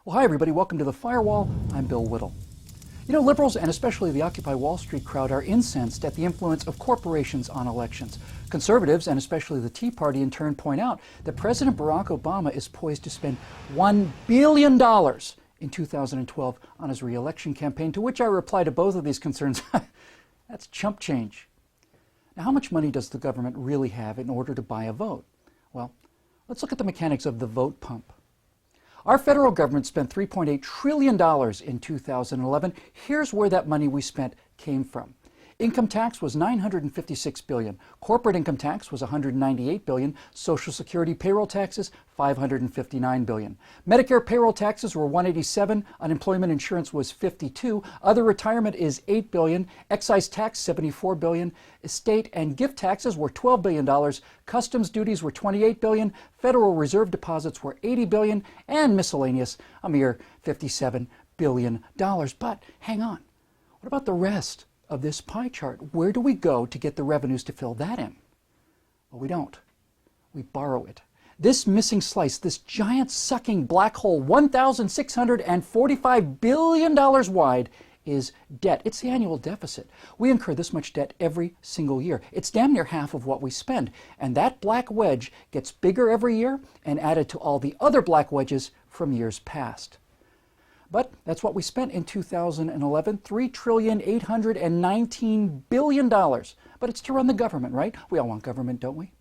Well, hi everybody, welcome to The Firewall. I'm Bill Whittle. You know, liberals and especially the Occupy Wall Street crowd are incensed at the influence of corporations on elections. Conservatives and especially the Tea Party in turn point out that President Barack Obama is poised to spend $1 billion in 2012 on his re-election campaign, to which I reply to both of these concerns, that's chump change. Now, how much money does the government really have in order to buy a vote? Well, let's look at the mechanics of the vote pump. Our federal government spent $3.8 trillion in 2011. Here's where that money we spent came from. Income tax was $956 billion. Corporate income tax was $198 billion. Social Security payroll taxes, $559 billion. Medicare payroll taxes were $187. Unemployment insurance was $52. Other retirement is $8 billion. Excise tax, $74 billion. Estate and gift taxes were $12 billion. Customs duties were $28 billion. Federal Reserve deposits were $80 billion. And miscellaneous, a mere $57 billion. But hang on, what about the rest of this pie chart? Where do we go to get the revenues to fill that in? Well, we don't. We borrow it. This missing slice, this giant sucking black hole, $1,645 billion wide, is debt. It's the annual deficit. We incur this much debt every single year. It's damn near half of what we spend. And that black wedge gets bigger every year and added to all the other black wedges from years past. But that's what we spent in 2011, $3,819 billion. But it's to run the government, right? We all want government, don't we?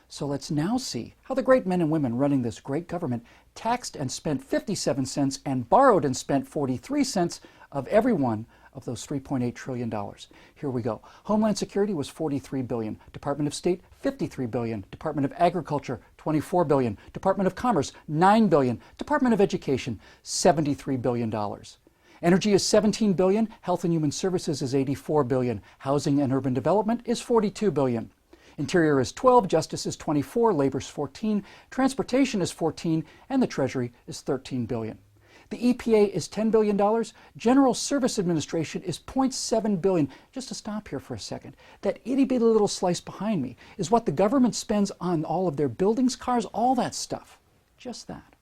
So let's now see how the great men and women running this great government taxed and spent 57 cents and borrowed and spent 43 cents of every one of those $3.8 trillion. Here we go. Homeland Security was $43 billion. Department of State, $53 billion. Department of Agriculture, $24 billion. Department of Commerce, $9 billion. Department of Education, $73 billion. Energy is $17 billion. Health and Human Services is $84 billion. Housing and Urban Development is $42 billion. Interior is 12, Justice is 24, Labor is 14, Transportation is 14, and the Treasury is $13 billion. The EPA is $10 billion. General Service Administration is $0.7 billion. Just to stop here for a second, that itty-bitty little slice behind me is what the government spends on all of their buildings, cars, all that stuff. Just that.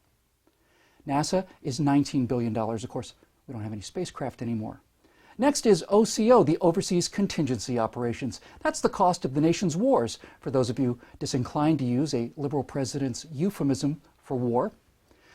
NASA is $19 billion. Of course, we don't have any spacecraft anymore. Next is OCO, the Overseas Contingency Operations. That's the cost of the nation's wars, for those of you disinclined to use a liberal president's euphemism for war.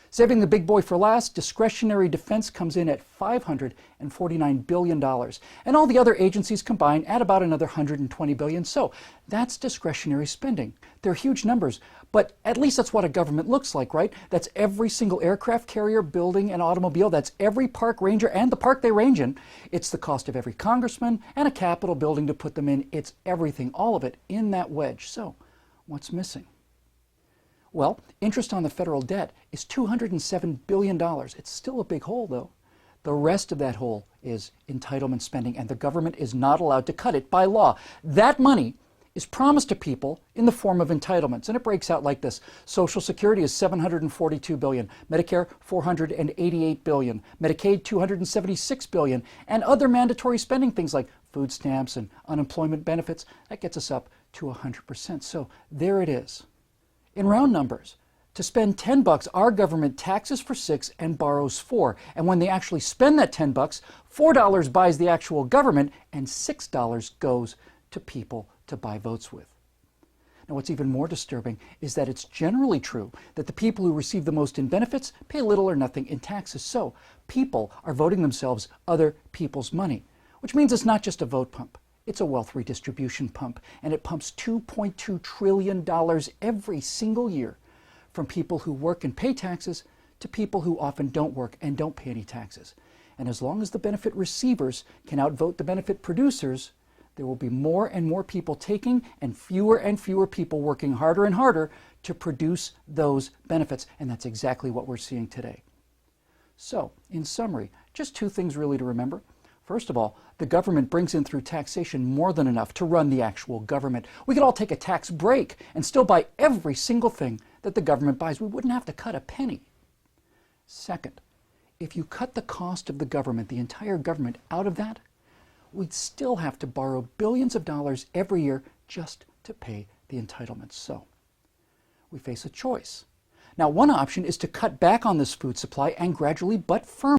Saving the big boy for last, discretionary defense comes in at $549 billion. And all the other agencies combined add about another $120 billion. So that's discretionary spending. They're huge numbers, but at least that's what a government looks like, right? That's every single aircraft carrier, building, and automobile. That's every park ranger and the park they range in. It's the cost of every congressman and a Capitol building to put them in. It's everything, all of it in that wedge. So what's missing? Well, interest on the federal debt is $207 billion. It's still a big hole, though. The rest of that hole is entitlement spending, and the government is not allowed to cut it by law. That money is promised to people in the form of entitlements, and it breaks out like this. Social Security is $742 billion, Medicare $488 billion, Medicaid $276 billion, and other mandatory spending, things like food stamps and unemployment benefits, that gets us up to 100%. So there it is. In round numbers, to spend $10, our government taxes for $6 and borrows $4. And when they actually spend that $10, $4 buys the actual government and $6 goes to people to buy votes with. Now, what's even more disturbing is that it's generally true that the people who receive the most in benefits pay little or nothing in taxes. So people are voting themselves other people's money, which means it's not just a vote pump. It's a wealth redistribution pump, and it pumps $2.2 trillion every single year from people who work and pay taxes to people who often don't work and don't pay any taxes. And as long as the benefit receivers can outvote the benefit producers, there will be more and more people taking and fewer people working harder and harder to produce those benefits. And that's exactly what we're seeing today. So, in summary, just two things really to remember. First of all, the government brings in through taxation more than enough to run the actual government. We could all take a tax break and still buy every single thing that the government buys. We wouldn't have to cut a penny. Second, if you cut the cost of the government, the entire government, out of that, we'd still have to borrow billions of dollars every year just to pay the entitlements. So we face a choice. Now, one option is to cut back on this food supply and gradually but firmly